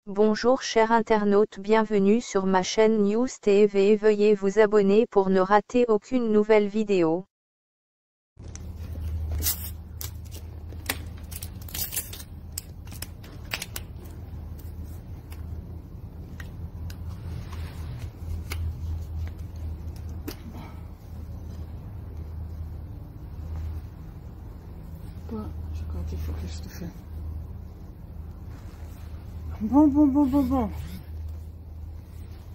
Bonjour chers internautes, bienvenue sur ma chaîne News TV. Veuillez vous abonner pour ne rater aucune nouvelle vidéo. Je crois qu'il faut que je te fasse. Bon.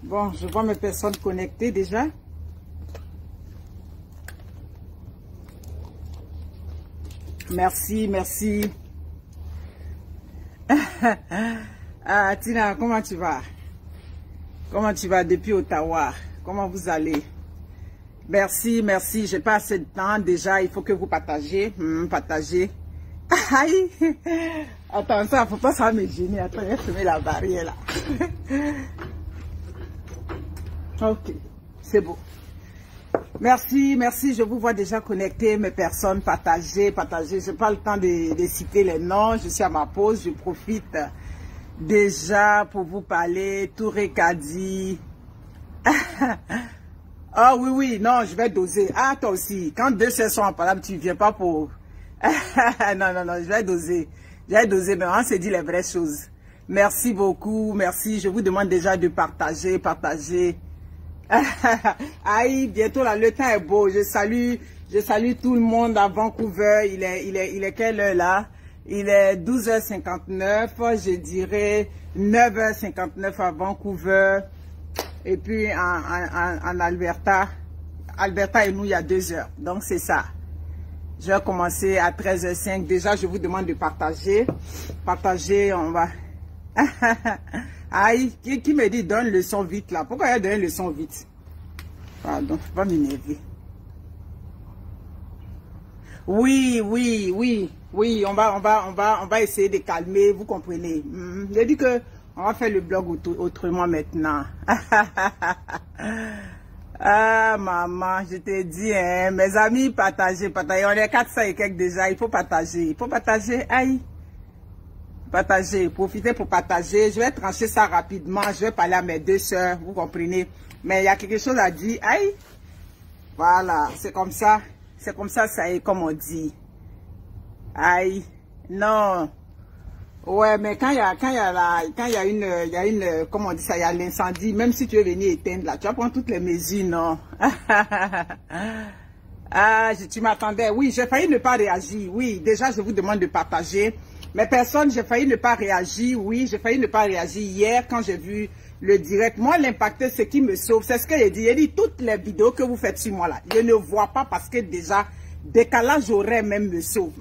Bon, je vois mes personnes connectées déjà. Merci. Ah, Tina, comment tu vas? Comment tu vas depuis Ottawa? Comment vous allez? Merci. J'ai pas assez de temps déjà. Il faut que vous partagez. Partagez. Aïe! Attends, ça, faut pas ça me gêner. Attends, j'ai fermé la barrière là. Ok, c'est beau. Merci. Je vous vois déjà connecté, mes personnes, partagez. Je n'ai pas le temps de citer les noms. Je suis à ma pause. Je profite déjà pour vous parler. Touré Kadi. Ah oui, non, je vais doser. Ah, toi aussi. Quand deux chefs sont en parole, tu ne viens pas pour... non, je vais doser. Mais on s'est dit les vraies choses. Merci beaucoup, merci. Je vous demande déjà de partager. Aïe, bientôt là, le temps est beau. Je salue tout le monde à Vancouver. Il est quelle heure là? Il est 12h59, je dirais 9h59 à Vancouver. Et puis en Alberta et nous, il y a 2 heures. Donc c'est ça. Je vais commencer à 13h05. Déjà, je vous demande de partager. On va... Aïe, qui me dit donne le son vite là? Pourquoi il a donné le son vite? Pardon, faut pas m'énerver. Oui, on va essayer de calmer, vous comprenez. J'ai dit que on va faire le blog autrement maintenant. Ah maman, je te dis, hein, mes amis, partagez. On est 400 et quelques déjà, il faut partager. Aïe. Profitez pour partager. Je vais trancher ça rapidement. Je vais parler à mes 2 sœurs, vous comprenez. Mais il y a quelque chose à dire. Aïe. Voilà, c'est comme ça, ça est comme on dit. Aïe. Non. Ouais, mais quand il y a une, comment on dit ça, il y a l'incendie, même si tu veux venir éteindre là, tu vas prendre toutes les mesures, non? Ah, tu m'attendais. Oui, j'ai failli ne pas réagir. Oui, déjà, je vous demande de partager. Mais personne, j'ai failli ne pas réagir. Oui, j'ai failli ne pas réagir hier quand j'ai vu le direct. Moi, l'impacteur, ce qui me sauve, c'est ce que j'ai dit. Il dit, toutes les vidéos que vous faites sur moi là, je ne vois pas parce que déjà, décalage horaire même me sauve.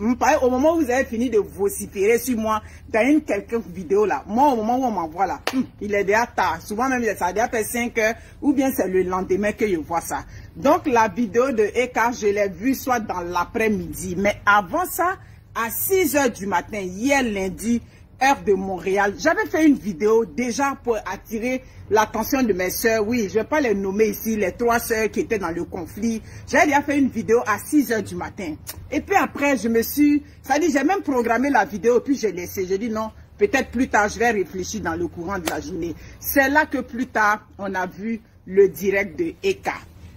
Au moment où vous avez fini de vociférer sur moi dans quelques vidéos là, moi au moment où on m'envoie là, il est déjà tard. Souvent même ça a déjà fait 5 heures ou bien c'est le lendemain que je vois ça. Donc la vidéo de Eka, je l'ai vue soit dans l'après-midi. Mais avant ça, à 6 heures du matin, hier lundi, heure de Montréal, j'avais fait une vidéo déjà pour attirer l'attention de mes soeurs. Oui, je ne vais pas les nommer ici, les 3 soeurs qui étaient dans le conflit. J'ai déjà fait une vidéo à 6 heures du matin. Et puis après, j'ai même programmé la vidéo, puis j'ai laissé. J'ai dit non, peut-être plus tard, je vais réfléchir dans le courant de la journée. C'est là que plus tard, on a vu le direct de Eka.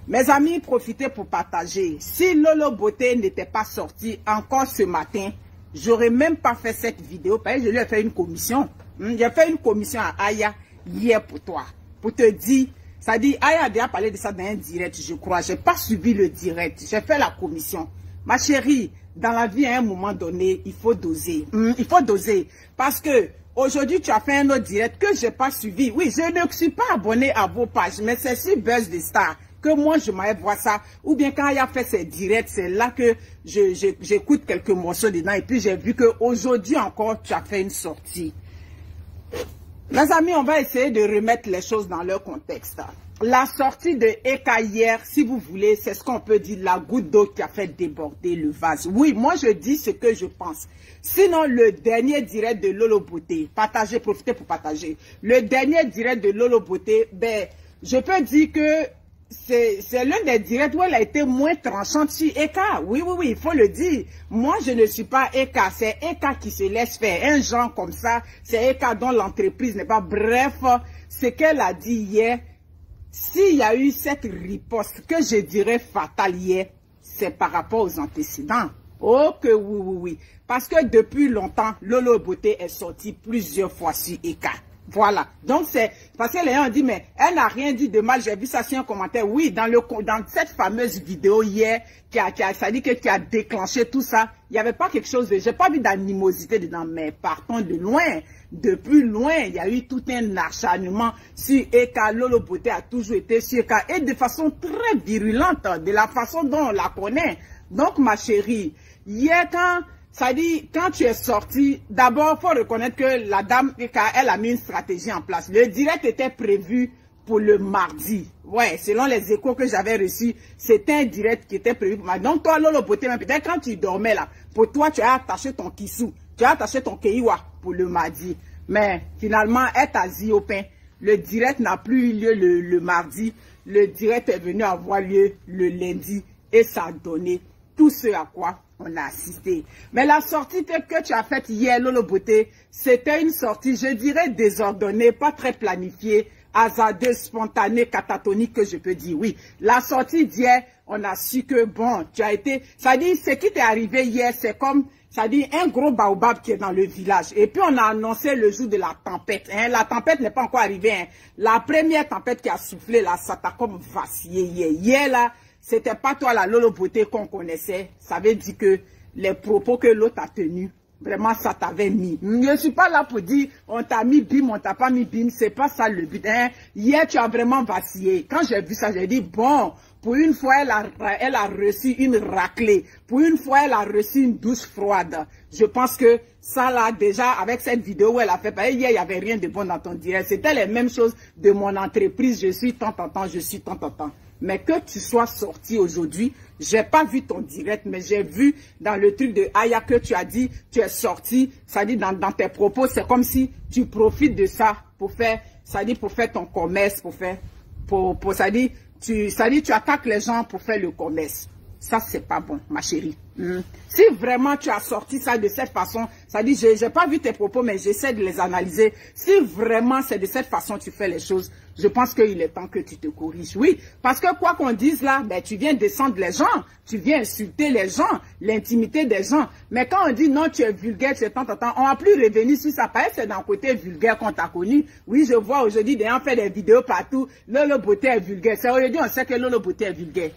Mes amis, profitez pour partager. Si Lolo Beauté n'était pas sorti encore ce matin, j'aurais même pas fait cette vidéo parce que je lui ai fait une commission. J'ai fait une commission à Aya hier pour toi. Pour te dire, ça dit, Aya a déjà parlé de ça dans un direct, je crois. J'ai pas suivi le direct. J'ai fait la commission. Ma chérie, dans la vie, à un moment donné, il faut doser. Il faut doser. Parce que aujourd'hui, tu as fait un autre direct que j'ai pas suivi. Oui, je ne suis pas abonné à vos pages, mais c'est sur Buzz des Stars que moi je m'avais voir ça, ou bien quand il a fait ses directs, c'est là que j'écoute quelques morceaux dedans, et puis j'ai vu qu'aujourd'hui encore, tu as fait une sortie. Mes amis, on va essayer de remettre les choses dans leur contexte. La sortie de Eka hier, si vous voulez, c'est ce qu'on peut dire, la goutte d'eau qui a fait déborder le vase. Oui, moi je dis ce que je pense. Sinon, le dernier direct de Lolo Beauté, partagez, profitez pour partager. Le dernier direct de Lolo Beauté, ben, je peux dire que c'est l'un des directs où elle a été moins tranchante sur Eka. Oui, il faut le dire. Moi, je ne suis pas Eka. C'est Eka qui se laisse faire. Un genre comme ça, c'est Eka dont l'entreprise n'est pas. Bref, ce qu'elle a dit hier, s'il y a eu cette riposte que je dirais fatale hier, c'est par rapport aux antécédents. Oh que oui. Parce que depuis longtemps, Lolo Beauté est sortie plusieurs fois sur Eka. Voilà. Donc c'est parce que les gens ont dit mais elle n'a rien dit de mal. J'ai vu ça sur un commentaire. Oui, dans cette fameuse vidéo hier ça dit que qui a déclenché tout ça. Il n'y avait pas quelque chose de. J'ai pas vu d'animosité dedans. Mais partons de loin. Depuis loin, il y a eu tout un acharnement sur Eka. Lolo Beauté a toujours été sur Eka et de façon très virulente, de la façon dont on la connaît. Donc ma chérie, hier ça dit, quand tu es sorti, d'abord, il faut reconnaître que la dame, elle a mis une stratégie en place. Le direct était prévu pour le mardi. Ouais, selon les échos que j'avais reçus, c'était un direct qui était prévu pour mardi. Donc, toi, Lolo Beauté, peut-être quand tu dormais là, pour toi, tu as attaché ton kissou, tu as attaché ton keiwa pour le mardi. Mais finalement, elle t'a dit au pain. Le direct n'a plus eu lieu le mardi. Le direct est venu avoir lieu le lundi et ça a donné tout ce à quoi on a assisté. Mais la sortie que tu as faite hier, Lolo Beauté, c'était une sortie, je dirais, désordonnée, pas très planifiée, hasardeuse, spontanée, catatonique, que je peux dire. Oui, la sortie d'hier, on a su que, bon, tu as été... Ça dit, ce qui t'est arrivé hier, c'est comme... Ça dit, un gros baobab qui est dans le village. Et puis, on a annoncé le jour de la tempête. Hein. La tempête n'est pas encore arrivée. Hein. La première tempête qui a soufflé, là, ça t'a comme vacillé hier. Hier, là, c'était pas toi la Lolo Beauté qu'on connaissait. Ça veut dire que les propos que l'autre a tenus, vraiment ça t'avait mis. Je ne suis pas là pour dire on t'a mis bim, on t'a pas mis bim. C'est pas ça le but. Hein. Hier tu as vraiment vacillé. Quand j'ai vu ça, j'ai dit bon, pour une fois elle a reçu une raclée. Pour une fois elle a reçu une douche froide. Je pense que ça là déjà avec cette vidéo où elle a fait, hier il n'y avait rien de bon dans ton direct. C'était les mêmes choses de mon entreprise. Je suis tant. Mais que tu sois sorti aujourd'hui, j'ai pas vu ton direct, mais j'ai vu dans le truc de Aya que tu as dit, tu es sorti, ça dit dans tes propos, c'est comme si tu profites de ça pour faire, ça dit pour faire ton commerce, ça dit tu attaques les gens pour faire le commerce. Ça, c'est pas bon, ma chérie. Si vraiment tu as sorti ça de cette façon, ça dit, j'ai pas vu tes propos, mais j'essaie de les analyser. Si vraiment c'est de cette façon que tu fais les choses, je pense qu'il est temps que tu te corriges. Oui, parce que quoi qu'on dise là, ben, tu viens descendre les gens, tu viens insulter les gens, l'intimité des gens. Mais quand on dit non, tu es vulgaire, tu es tant, on n'a plus revenu sur ça. Parce que c'est dans le côté vulgaire qu'on t'a connu. Oui, je vois aujourd'hui des gens faire des vidéos partout. Lolo Beauté est vulgaire. C'est aujourd'hui on sait que Lolo Beauté est vulgaire.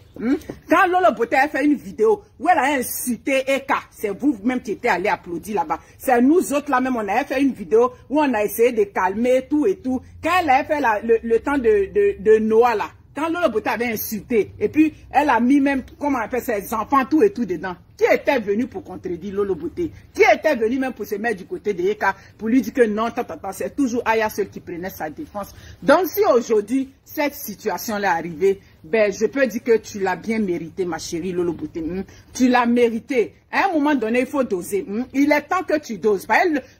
Quand Lolo Beauté a fait une vidéo où elle a insulté Eka, c'est vous-même qui étiez allé applaudir là-bas. C'est nous autres là même, on avait fait une vidéo où on a essayé de calmer tout et tout. Quand elle avait fait le temps de Noah là, quand Lolo Beauté avait insulté, et puis elle a mis même, comment on appelle ses enfants, tout et tout dedans. Qui était venu pour contredire Lolo Beauté? Qui était venu même pour se mettre du côté de Eka, pour lui dire que non, c'est toujours Aya seul qui prenait sa défense. Donc si aujourd'hui, cette situation-là est arrivée, ben je peux dire que tu l'as bien mérité, ma chérie Lolo Beauté. Tu l'as mérité. À un moment donné, il faut doser. Il est temps que tu doses.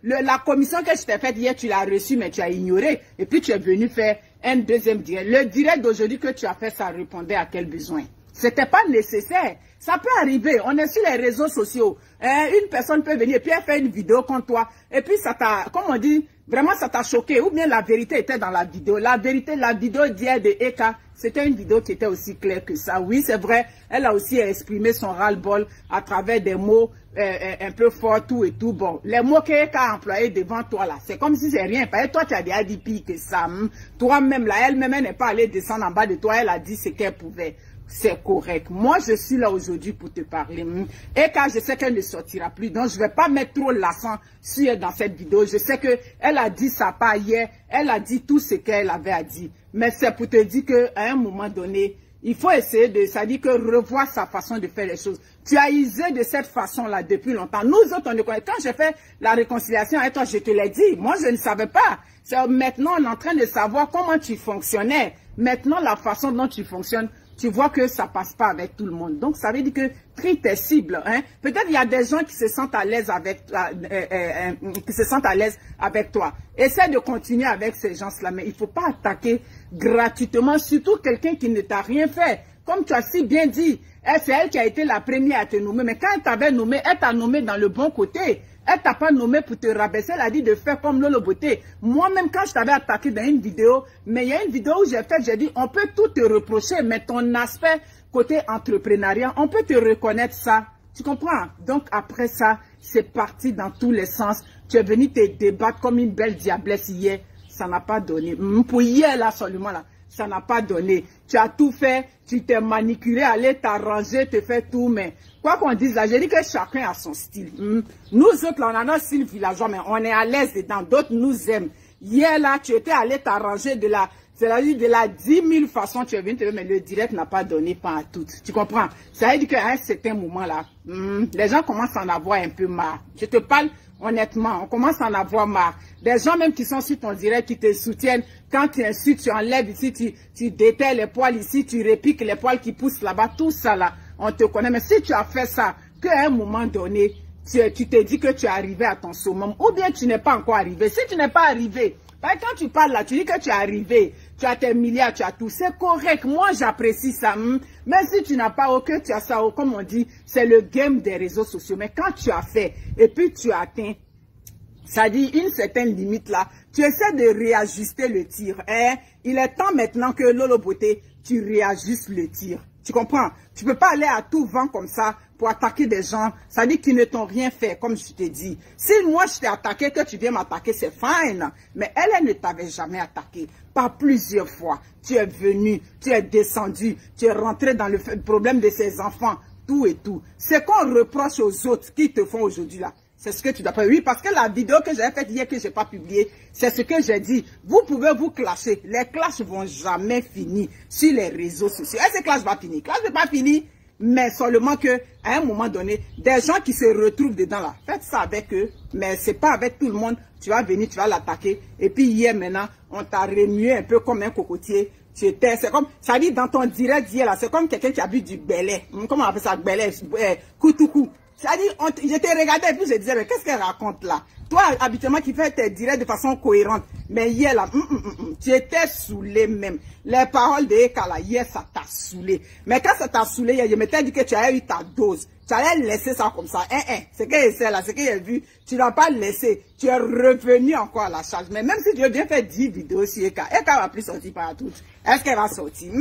La commission que je t'ai faite hier, tu l'as reçue, mais tu as ignoré. Et puis tu es venu faire un deuxième direct. Le direct d'aujourd'hui que tu as fait, ça répondait à quel besoin? C'était pas nécessaire. Ça peut arriver. On est sur les réseaux sociaux. Une personne peut venir et puis elle fait une vidéo contre toi. Et puis ça t'a, comme on dit, vraiment ça t'a choqué. Ou bien la vérité était dans la vidéo. La vérité, la vidéo d'hier de Eka, c'était une vidéo qui était aussi claire que ça. Oui, c'est vrai. Elle a aussi exprimé son ras-le-bol à travers des mots un peu forts, tout et tout. Bon, les mots qu'Eka a employés devant toi là, c'est comme si c'est rien. Parce que toi, tu as déjà dit pire que ça. Toi-même là, elle-même, elle n'est pas allée descendre en bas de toi. Elle a dit ce qu'elle pouvait. C'est correct. Moi, je suis là aujourd'hui pour te parler. Et car je sais qu'elle ne sortira plus, donc je ne vais pas mettre trop l'accent sur elle dans cette vidéo. Je sais qu'elle a dit sa part hier, elle a dit tout ce qu'elle avait à dire. Mais c'est pour te dire qu'à un moment donné, il faut essayer de, ça dit que revoir sa façon de faire les choses. Tu as usé de cette façon-là depuis longtemps. Nous autres, on ne connaît. Quand j'ai fait la réconciliation avec toi, je te l'ai dit. Moi, je ne savais pas. Maintenant, on est en train de savoir comment tu fonctionnais. Maintenant, la façon dont tu fonctionnes, tu vois que ça passe pas avec tout le monde. Donc, ça veut dire que trie tes cibles. Hein. Peut-être il y a des gens qui se sentent à l'aise avec, toi. Essaie de continuer avec ces gens-là, mais il faut pas attaquer gratuitement, surtout quelqu'un qui ne t'a rien fait. Comme tu as si bien dit, c'est elle qui a été la première à te nommer, mais quand elle t'avait nommé, elle t'a nommé dans le bon côté. Elle t'a pas nommé pour te rabaisser, elle a dit de faire comme Lolo Beauté. Moi-même, quand je t'avais attaqué dans une vidéo, mais il y a une vidéo où j'ai dit, on peut tout te reprocher, mais ton aspect côté entrepreneuriat, on peut te reconnaître ça. Tu comprends? Donc, après ça, c'est parti dans tous les sens. Tu es venu te débattre comme une belle diablesse hier. Ça n'a pas donné. Pour hier, là, seulement, là. Ça n'a pas donné. Tu as tout fait, tu t'es manicuré, aller t'arranger, te faire tout, mais quoi qu'on dise là, j'ai dit que chacun a son style. Nous autres, là, on a notre style villageois, mais on est à l'aise dedans. D'autres nous aiment. Hier, là, tu étais allé t'arranger de la 10 000 façons, tu es venu te dire, mais le direct n'a pas donné pas à toutes. Tu comprends? Ça veut dire qu'à un certain moment, là, les gens commencent à en avoir un peu marre. Je te parle honnêtement, on commence à en avoir marre. Des gens même qui sont sur ton direct, qui te soutiennent, quand tu insultes, tu enlèves ici, tu déterres les poils ici, tu répiques les poils qui poussent là-bas, tout ça là, on te connaît. Mais si tu as fait ça, qu'à un moment donné, tu te dis que tu es arrivé à ton summum, ou bien tu n'es pas encore arrivé. Si tu n'es pas arrivé, quand tu parles là, tu dis que tu es arrivé, tu as tes milliards, tu as tout, c'est correct, moi j'apprécie ça. Même si tu n'as pas, que tu as ça, comme on dit, c'est le game des réseaux sociaux. Mais quand tu as fait, et puis tu as atteint, ça dit une certaine limite là, tu essaies de réajuster le tir. Il est temps maintenant que Lolo Beauté, tu réajustes le tir. Tu comprends? Tu peux pas aller à tout vent comme ça pour attaquer des gens. Ça dit qu'ils ne t'ont rien fait, comme je t'ai dit. Si moi je t'ai attaqué, que tu viens m'attaquer, c'est fine. Mais elle ne t'avait jamais attaqué. Pas plusieurs fois. Tu es venu, tu es descendu, tu es rentré dans le problème de ses enfants, tout et tout. C'est qu'on reproche aux autres qui te font aujourd'hui là. C'est ce que tu dois faire. Oui, parce que la vidéo que j'ai faite hier, que je n'ai pas publiée, c'est ce que j'ai dit. Vous pouvez vous clasher. Les clashs vont jamais finir sur les réseaux sociaux. Et ces clashs vont finir. Clash n'est pas fini, mais seulement que à un moment donné, des gens qui se retrouvent dedans là, faites ça avec eux, mais c'est pas avec tout le monde. Tu vas venir, tu vas l'attaquer. Et puis hier maintenant, on t'a remué un peu comme un cocotier. C'est comme, ça dit dans ton direct hier là, c'est comme quelqu'un qui a bu du belé. Comment on appelle ça, belé? Koutoukou. C'est-à-dire, je t'ai regardé et puis je disais, mais qu'est-ce qu'elle raconte là? Toi, habituellement, qui fais tes directs de façon cohérente. Mais hier là, tu étais saoulé même. Les paroles de Eka là, hier, ça t'a saoulé. Mais quand ça t'a saoulé, hier, je m'étais dit que tu avais eu ta dose. Tu allais laisser ça comme ça. C'est que c'est là, c'est que j'ai vu. Tu l'as pas laissé. Tu es revenu encore à la charge. Mais même si tu veux bien faire 10 vidéos sur Eka, Eka va plus sortir par toutes. Est-ce qu'elle va sortir?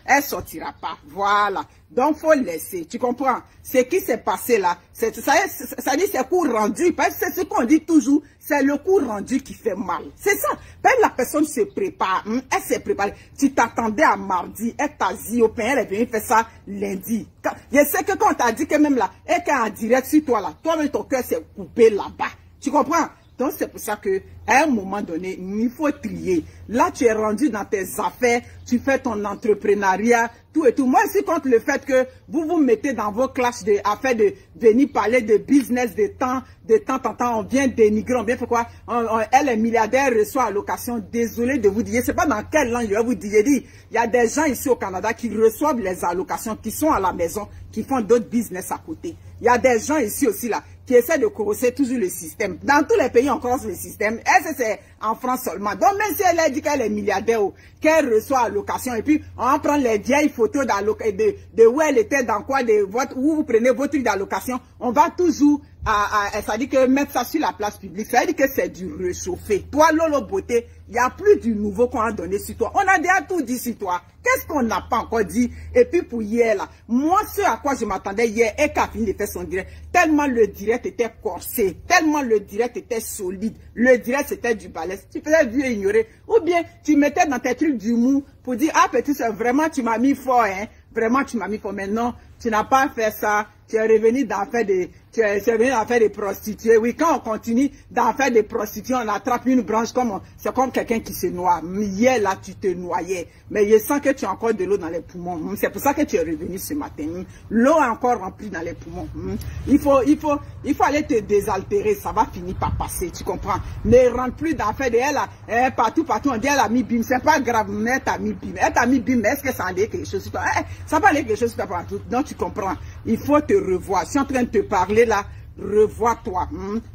Elle sortira pas. Voilà. Donc, faut laisser. Tu comprends? Ce qui s'est passé là, ça dit c'est coup rendu. Parce que c'est ce qu'on dit toujours. C'est le coup rendu qui fait mal. C'est ça. Ben, la personne se prépare. Elle s'est préparée. Tu t'attendais à mardi. Elle t'a dit au pain. Elle est venue faire ça lundi. Je sais que quand on t'a dit que même là, elle est en direct sur toi là, toi-même ton cœur s'est coupé là-bas. Tu comprends? Donc, c'est pour ça que à un moment donné, il faut trier. Là, tu es rendu dans tes affaires, tu fais ton entrepreneuriat, tout et tout. Moi, je suis contre le fait que vous vous mettez dans vos classes affaires de venir parler de business de temps en temps. On vient dénigrer, on vient faire quoi? Elle est milliardaire, reçoit allocation. Désolé de vous dire, c'est pas dans quelle langue je vais vous dire. Il y a des gens ici au Canada qui reçoivent les allocations, qui sont à la maison, qui font d'autres business à côté. Il y a des gens ici aussi là qui essaient de corroser toujours le système. Dans tous les pays, on corrose le système. Est-ce que c'est en France seulement? Donc, même si elle a dit qu'elle est milliardaire ou qu'elle reçoit allocation, et puis on prend les vieilles photos de où elle était, dans quoi, où vous prenez votre truc d'allocation, on va toujours, ça dit que mettre ça sur la place publique, ça dit que c'est du réchauffé. Toi, Lolo Beauté, il n'y a plus du nouveau qu'on a donné sur toi. On a déjà tout dit sur toi. Qu'est-ce qu'on n'a pas encore dit? Et puis pour hier, là, moi, ce à quoi je m'attendais hier, et qu'a fini de faire son direct, tellement le direct était corsé, tellement le direct était solide, le direct c'était du balèze. Tu faisais vieux ignorer. Ou bien, tu mettais dans tes trucs du mou pour dire, ah petit, vraiment, tu m'as mis fort, hein. Vraiment, tu m'as mis fort. Mais non, tu n'as pas fait ça. Tu es revenu dans faire tu es venu en faire des prostituées. Oui, quand on continue d'en faire des prostituées, on attrape une branche comme c'est comme quelqu'un qui se noie. Hier, là, tu te noyais. Mais je sens que tu as encore de l'eau dans les poumons. C'est pour ça que tu es revenu ce matin. L'eau est encore remplie dans les poumons. Il faut aller te désaltérer. Ça va finir par passer. Tu comprends? Ne rentre plus dans faire de elle. Partout, on dit elle a mis bim. C'est pas grave, mais elle t'a mis bim. Elle t'a mis bim, mais est-ce que ça allait quelque chose sur toi? Ça va aller quelque chose sur toi partout. Donc, tu comprends. Il faut te revoir. Je suis en train de te parler là. Revois-toi.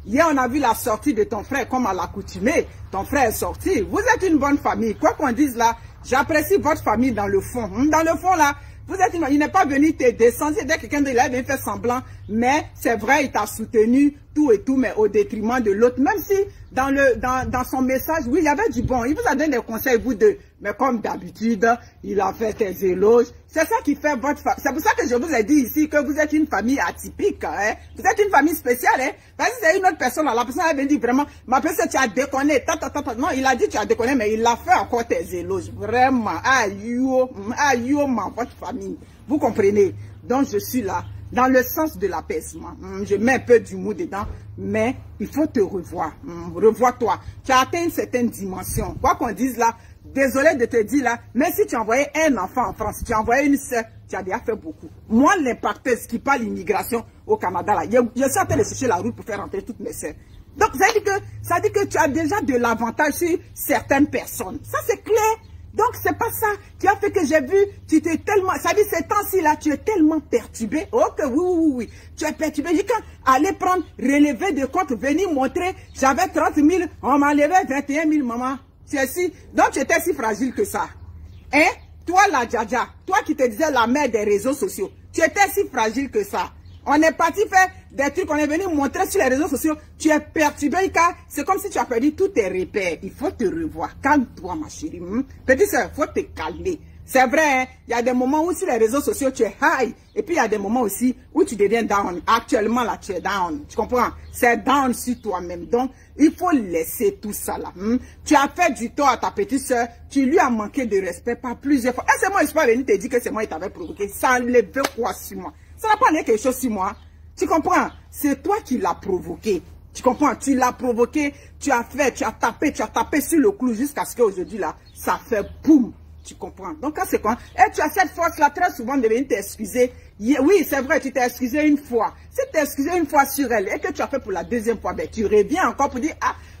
Hier, on a vu la sortie de ton frère comme à l'accoutumée. Ton frère est sorti. Vous êtes une bonne famille. Quoi qu'on dise là, j'apprécie votre famille dans le fond. Dans le fond là, vous êtes une... Il n'est pas venu te descendre. C'est quelqu'un de là, il fait semblant. Mais c'est vrai, il t'a soutenu tout et tout, mais au détriment de l'autre. Même si dans son message, oui, il y avait du bon. Il vous a donné des conseils, vous deux. Mais comme d'habitude, il a fait des éloges. C'est ça qui fait votre famille. C'est pour ça que je vous ai dit ici que vous êtes une famille atypique. Hein? Vous êtes une famille spéciale. Hein? Parce que c'est une autre personne. Là, la personne avait dit vraiment, ma personne, tu as déconné. Non, il a dit tu as déconné, mais il a fait encore tes éloges. Vraiment. Aïe, votre famille. Vous comprenez? Donc, je suis là. Dans le sens de l'apaisement. Je mets un peu d'humour dedans, mais il faut te revoir. Revois-toi. Tu as atteint une certaine dimension. Quoi qu'on dise là, désolé de te dire là, mais si tu envoyais un enfant en France, si tu envoyais une sœur, tu as déjà fait beaucoup. Moi, l'impacteuse qui parle immigration au Canada, là, je suis en train de chercher la route pour faire rentrer toutes mes sœurs. Donc, ça dit que tu as déjà de l'avantage sur certaines personnes. Ça, c'est clair. Donc, c'est pas ça qui a fait que j'ai vu, tu t'es tellement, ça dit ces temps-ci là, tu es tellement perturbé. Oh que oui. Tu es perturbé. J'ai quand aller prendre, relever de compte, venir montrer, j'avais 30 000, on m'a enlevé 21 000, maman. Tu es si, donc tu étais si fragile que ça. Hein? Toi, la Djadja, toi qui te disais la mère des réseaux sociaux, tu étais si fragile que ça. On est parti faire des trucs, on est venu montrer sur les réseaux sociaux. Tu es perturbé car c'est comme si tu as perdu tous tes repères. Il faut te revoir. Calme-toi, ma chérie. Petite soeur, il faut te calmer. C'est vrai, hein? Il y a des moments où sur les réseaux sociaux, tu es high. Et puis il y a des moments aussi où tu deviens down. Actuellement, là, tu es down. Tu comprends? C'est down sur toi-même. Donc, il faut laisser tout ça là. Tu as fait du tort à ta petite soeur. Tu lui as manqué de respect par plusieurs fois. Et c'est moi, je suis pas venu te dire que c'est moi qui t'avais provoqué. Ça enlève quoi sur moi? Ça n'a pas enlevé quelque chose sur moi. Tu comprends? C'est toi qui l'as provoqué. Tu comprends? Tu l'as provoqué, tu as tapé sur le clou jusqu'à ce qu'aujourd'hui là, ça fait boum. Tu comprends? Donc, c'est quoi? Et tu as cette force-là très souvent de venir t'excuser. Oui, c'est vrai, tu t'es excusé une fois. Si tu t'es excusé une fois sur elle et que tu as fait pour la deuxième fois, ben, tu reviens encore pour dire,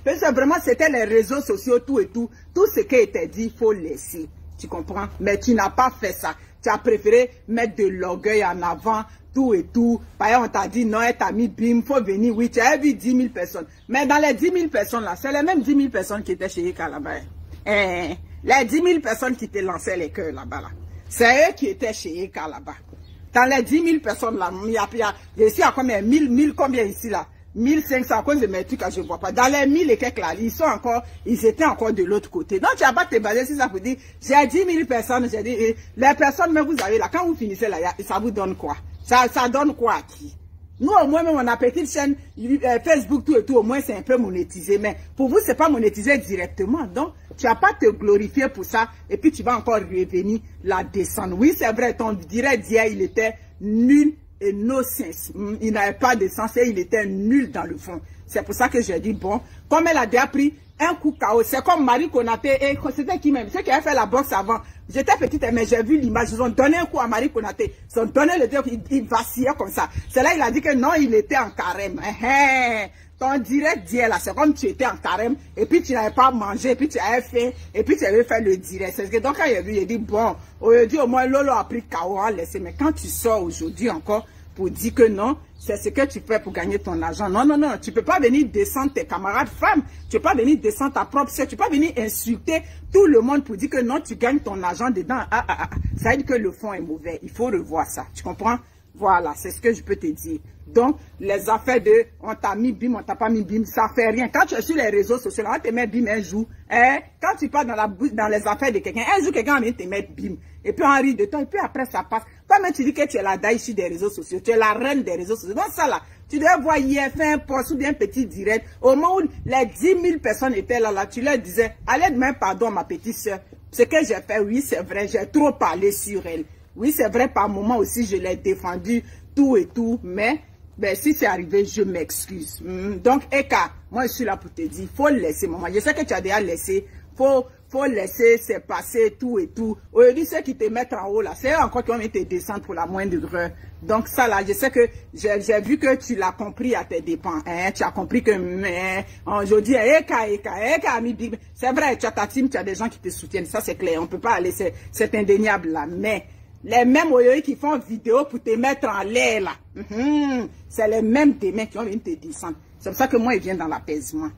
parce que vraiment, c'était les réseaux sociaux, tout et tout. Tout ce qui était dit, il faut laisser. Tu comprends? Mais tu n'as pas fait ça. Tu as préféré mettre de l'orgueil en avant, tout et tout. Par exemple, on t'a dit, non, elle t'a mis bim, faut venir. Oui, tu as vu 10 000 personnes. Mais dans les 10 000 personnes là, c'est les mêmes 10 000 personnes qui étaient chez Eka là-bas. Les 10 000 personnes qui te lançaient les cœurs là-bas là. C'est eux qui étaient chez Eka là-bas. Dans les 10 000 personnes là, il y a ici à combien? 1000 combien ici là? 1500 à cause de mes trucs que je ne vois pas. Dans les 1000 et quelques là, ils étaient encore de l'autre côté. Donc, tu n'as pas te baser sur ça pour dire, j'ai 10 000 personnes, j'ai dit, les personnes que vous avez là, quand vous finissez là, ça vous donne quoi? Ça donne quoi à qui? Nous, au moins, même on a petite chaîne, Facebook, tout et tout, au moins, c'est un peu monétisé. Mais pour vous, c'est pas monétisé directement. Donc, tu n'as pas à te glorifier pour ça. Et puis, tu vas encore revenir la descendre. Oui, c'est vrai, ton direct d'hier, il était nul et no sense. Il n'avait pas de sens et il était nul dans le fond. C'est pour ça que j'ai dit, bon, comme elle a déjà pris un coup KO, c'est comme Marie Konaté, et c'était qui même? Ceux qui avaient fait la boxe avant. J'étais petite, mais j'ai vu l'image. Ils ont donné un coup à Marie Konaté. Ils ont donné le truc, il vacillait comme ça. C'est là il a dit que non, il était en carême. Ton direct d'hier là, c'est comme tu étais en carême, et puis tu n'avais pas mangé, et puis tu avais faim, et puis tu avais fait le direct. C'est que donc quand il a vu, il a dit, bon, aujourd'hui au moins Lolo a pris KO, à laisser. Mais quand tu sors aujourd'hui encore pour dire que non, c'est ce que tu fais pour gagner ton argent. Non, non, non, tu peux pas venir descendre tes camarades femmes, tu peux pas venir descendre ta propre sœur, tu peux pas venir insulter tout le monde pour dire que non, tu gagnes ton argent dedans. Ça veut dire que le fond est mauvais, il faut revoir ça, tu comprends? Voilà, c'est ce que je peux te dire. Donc, les affaires de on t'a mis bim, on t'a pas mis bim, ça fait rien. Quand tu es sur les réseaux sociaux, on te met bim un jour. Quand tu pars dans les affaires de quelqu'un, un jour quelqu'un vient te mettre bim. Et puis on rit de toi, et puis après ça passe. Toi-même tu dis que tu es la daïchi des réseaux sociaux, tu es la reine des réseaux sociaux. Donc ça là, tu devais voir hier faire un post ou bien un petit direct. Au moment où les 10 000 personnes étaient là, tu leur disais, allez demain pardon ma petite soeur. Ce que j'ai fait, oui c'est vrai, j'ai trop parlé sur elle. Oui, c'est vrai, par moment aussi, je l'ai défendu, tout et tout, mais Ben, si c'est arrivé, je m'excuse. Donc, Eka, moi, je suis là pour te dire, faut laisser, maman. Je sais que tu as déjà laissé. Faut laisser, c'est passer, tout et tout. Aujourd'hui, ceux qui te mettent en haut, là, c'est encore qui vont te descendre pour la moindre erreur. Donc, ça, là, je sais que j'ai vu que tu l'as compris à tes dépens. Hein? Tu as compris que, aujourd'hui, Eka, c'est vrai, tu as ta team, tu as des gens qui te soutiennent. Ça, c'est clair. On peut pas aller, c'est indéniable, là. Mais, les mêmes oyoïs qui font vidéo pour te mettre en l'air, là. C'est les mêmes démons qui vont venir te descendre. C'est pour ça que moi, il vient dans l'apaisement.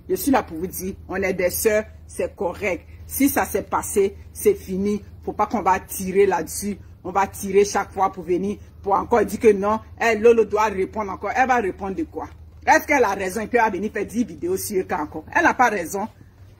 Je suis là pour vous dire, on est des sœurs, c'est correct. Si ça s'est passé, c'est fini. Faut pas qu'on va tirer là-dessus. On va tirer chaque fois pour venir, pour encore dire que non, Lolo doit répondre encore. Elle va répondre de quoi? Est-ce qu'elle a raison? Elle peut venir faire 10 vidéos sur eux encore. Elle n'a pas raison.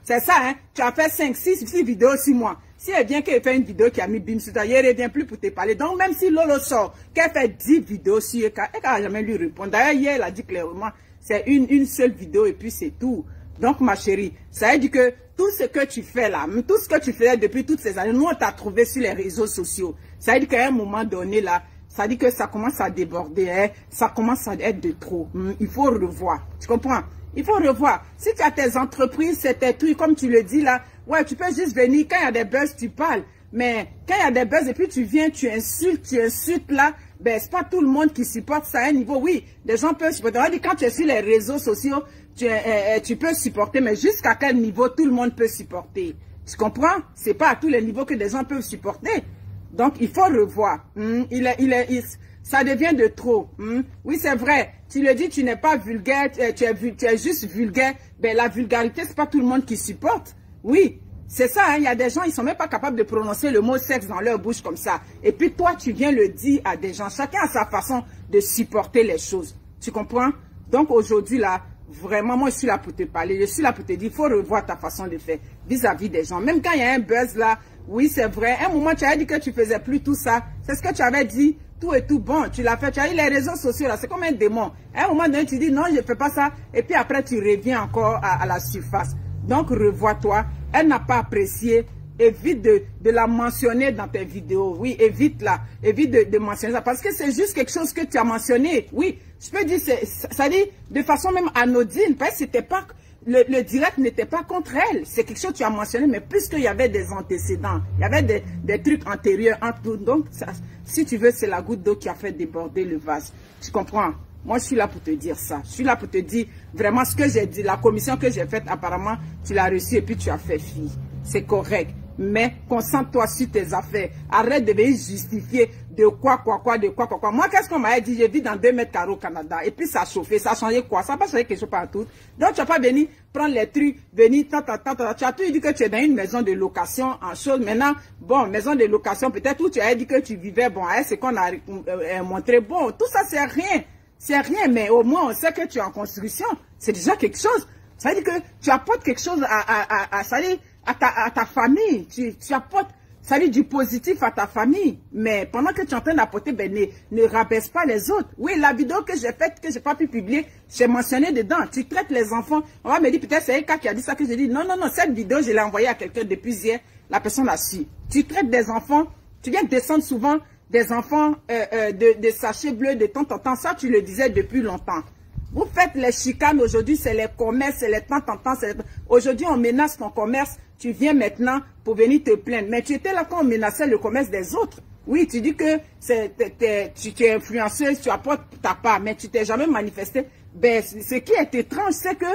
C'est ça, hein? Tu as fait 5, 6 vidéos sur moi. Si elle vient qu'elle fait une vidéo qui a mis bim sur toi, elle ne revient plus pour te parler. Donc, même si Lolo sort, qu'elle fait 10 vidéos sur eux, elle ne va jamais lui répondre. D'ailleurs, hier, elle a dit clairement, c'est une seule vidéo et puis c'est tout. Donc, ma chérie, ça veut dire que tout ce que tu fais là, tout ce que tu faisais depuis toutes ces années, nous, on t'a trouvé sur les réseaux sociaux. Ça veut dire qu'à un moment donné, là, ça veut dire que ça commence à déborder, hein, ça commence à être de trop. Il faut revoir. Tu comprends? Il faut revoir. Si tu as tes entreprises, c'est tes trucs, comme tu le dis là, ouais, tu peux juste venir, quand il y a des buzz, tu parles. Mais quand il y a des buzz et puis tu viens, tu insultes là, ben, c'est pas tout le monde qui supporte ça à un niveau. Oui, les gens peuvent supporter. On va dire, quand tu es sur les réseaux sociaux, tu peux supporter, mais jusqu'à quel niveau tout le monde peut supporter? Tu comprends? C'est pas à tous les niveaux que des gens peuvent supporter. Donc, il faut revoir. Ça devient de trop. Oui, c'est vrai. Tu le dis, tu n'es pas vulgaire, tu es juste vulgaire. Ben, la vulgarité, c'est pas tout le monde qui supporte. Oui, c'est ça. Il y a des gens, ils sont même pas capables de prononcer le mot sexe dans leur bouche comme ça. Et puis toi, tu viens le dire à des gens. Chacun a sa façon de supporter les choses. Tu comprends? Donc, aujourd'hui, là, vraiment, moi, je suis là pour te parler. Je suis là pour te dire, il faut revoir ta façon de faire vis-à-vis des gens. Même quand il y a un buzz là, oui, c'est vrai. Un moment, tu avais dit que tu faisais plus tout ça. C'est ce que tu avais dit. Tout et tout, bon, tu l'as fait. Tu as eu les réseaux sociaux là. C'est comme un démon. À un moment donné, tu dis non, je ne fais pas ça. Et puis après, tu reviens encore à la surface. Donc, revois-toi. Elle n'a pas apprécié. Évite de la mentionner dans tes vidéos. Oui, évite-la. Évite de mentionner ça. Parce que c'est juste quelque chose que tu as mentionné. Oui, je peux dire, ça dit de façon même anodine. Parce que c'était pas... Le direct n'était pas contre elle. C'est quelque chose que tu as mentionné, mais puisqu'il y avait des antécédents, il y avait des trucs antérieurs entre nous. Donc, ça, si tu veux, c'est la goutte d'eau qui a fait déborder le vase. Tu comprends? Moi, je suis là pour te dire ça. Je suis là pour te dire vraiment ce que j'ai dit. La commission que j'ai faite, apparemment, tu l'as reçue et puis tu as fait fi. C'est correct. Mais concentre-toi sur tes affaires. Arrête de venir justifier de quoi. Moi, qu'est-ce qu'on m'a dit? Je vis dans 2 mètres carrés au Canada. Et puis ça a chauffé. Ça a changé quoi? Ça n'a pas changé quelque chose partout. Donc, tu n'as pas venu prendre les trucs, venir, Tu as tout dit que tu es dans une maison de location en chose. Maintenant, bon, maison de location, peut-être où tu as dit que tu vivais, bon, c'est qu'on a montré. Bon, tout ça, c'est rien. C'est rien, mais au moins, on sait que tu es en construction. C'est déjà quelque chose. Ça veut dire que tu apportes quelque chose à ta famille. Tu apportes, ça veut dire du positif à ta famille. Mais pendant que tu es en train d'apporter, ben, ne rabaisse pas les autres. Oui, la vidéo que j'ai faite, que j'ai pas pu publier, j'ai mentionné dedans. Tu traites les enfants. On va me dire, peut-être c'est Eka qui a dit ça, que j'ai dit, non, cette vidéo, je l'ai envoyée à quelqu'un depuis hier. La personne l'a su. Tu traites des enfants. Tu viens descendre souvent des enfants de sachets bleus de temps en temps. Ça, tu le disais depuis longtemps. Vous faites les chicanes aujourd'hui, c'est les commerces, c'est les temps en temps. Aujourd'hui, on menace ton commerce. Tu viens maintenant pour venir te plaindre. Mais tu étais là quand on menaçait le commerce des autres. Oui, tu dis que tu es influenceuse, tu apportes ta part, mais tu t'es jamais manifesté. Ben, ce qui est étrange, c'est que,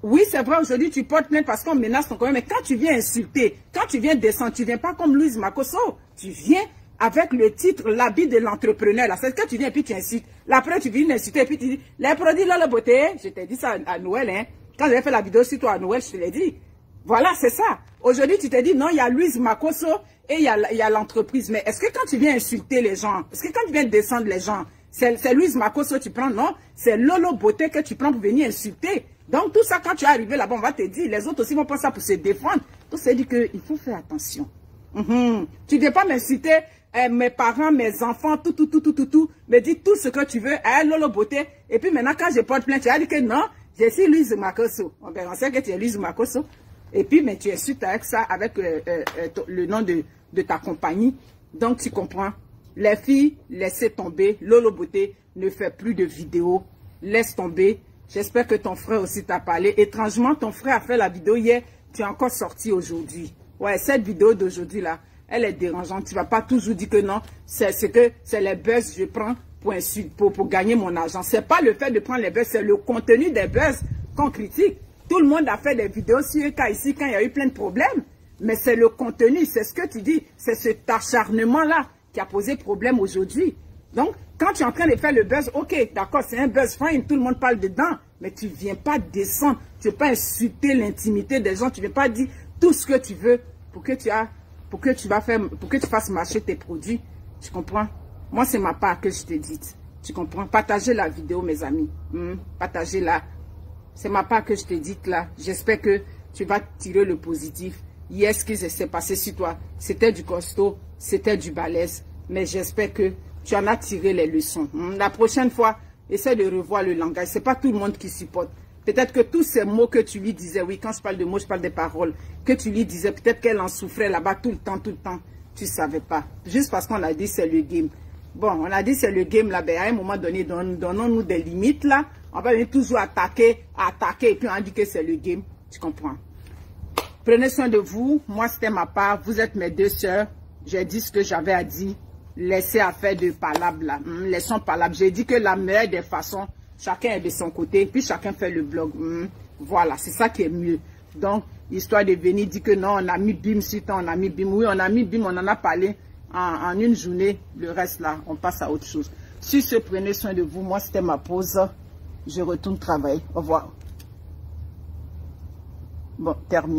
oui, c'est vrai, aujourd'hui, tu portes plainte parce qu'on menace ton commerce. Mais quand tu viens insulter, quand tu viens descendre, tu viens pas comme Louise Makosso. Tu viens avec le titre, l'habit de l'entrepreneur. C'est que tu viens et puis tu insultes. Après, tu viens insulter et puis tu dis, les produits là, la beauté, je t'ai dit ça à Noël, hein. Quand j'avais fait la vidéo sur toi à Noël, je te l'ai dit. Voilà, c'est ça. Aujourd'hui, tu te dis, non, il y a Louise Makosso et il y a l'entreprise. Mais est-ce que quand tu viens insulter les gens, est-ce que quand tu viens descendre les gens, c'est Louise Makosso que tu prends? Non, c'est Lolo Beauté que tu prends pour venir insulter. Donc, tout ça, quand tu es arrivé là-bas, on va te dire, les autres aussi vont prendre ça pour se défendre. Donc, c'est dit qu'il faut faire attention. Tu ne dois pas m'insulter. Mes parents, mes enfants, tout, me dis tout ce que tu veux, Lolo Beauté. Et puis maintenant, quand je porte plainte, tu as dit que non, je suis Louise Makosso. On sait que tu es Louise Makosso. Et puis, mais tu insultes avec ça, avec le nom de ta compagnie. Donc, tu comprends. Les filles, laissez tomber. Lolo Beauté ne fait plus de vidéos. Laisse tomber. J'espère que ton frère aussi t'a parlé. Étrangement, ton frère a fait la vidéo hier. Tu es encore sorti aujourd'hui. Ouais, cette vidéo d'aujourd'hui là, elle est dérangeante. Tu ne vas pas toujours dire que non. C'est les buzz que je prends pour gagner mon argent. Ce n'est pas le fait de prendre les buzz, c'est le contenu des buzz qu'on critique. Tout le monde a fait des vidéos sur un cas ici quand il y a eu plein de problèmes. Mais c'est le contenu, c'est ce que tu dis. C'est cet acharnement-là qui a posé problème aujourd'hui. Donc, quand tu es en train de faire le buzz, ok, d'accord, c'est un buzz fine, tout le monde parle dedans. Mais tu ne viens pas descendre, tu ne veux pas insulter l'intimité des gens, tu ne veux pas dire tout ce que tu veux pour que tu fasses marcher tes produits. Tu comprends? Moi, c'est ma part que je te dis. Tu comprends? Partagez la vidéo, mes amis. Partagez-la. C'est ma part que je te dis là. J'espère que tu vas tirer le positif. Hier, ce qui s'est passé sur toi, c'était du costaud, c'était du balèze. Mais j'espère que tu en as tiré les leçons. La prochaine fois, essaie de revoir le langage. Ce n'est pas tout le monde qui supporte. Peut-être que tous ces mots que tu lui disais, oui, quand je parle de mots, je parle des paroles, que tu lui disais, peut-être qu'elle en souffrait là-bas tout le temps. Tu ne savais pas. Juste parce qu'on a dit c'est le game. Bon, on a dit c'est le game là, ben à un moment donné, donnons-nous des limites là. On va toujours attaquer, et puis on dit que c'est le game. Tu comprends? Prenez soin de vous. Moi, c'était ma part. Vous êtes mes deux sœurs. J'ai dit ce que j'avais à dire. Laissez affaire de palabres là. Laissons palabres. J'ai dit que la meilleure des façons, chacun est de son côté, puis chacun fait le blog. Voilà, c'est ça qui est mieux. Donc, histoire de venir dire que non, on a mis bim sur temps, on a mis bim. Oui, on a mis bim, on en a parlé en une journée. Le reste là, on passe à autre chose. Sur ce, prenez soin de vous. Moi, c'était ma pause. Je retourne travailler. Au revoir. Bon, terminé.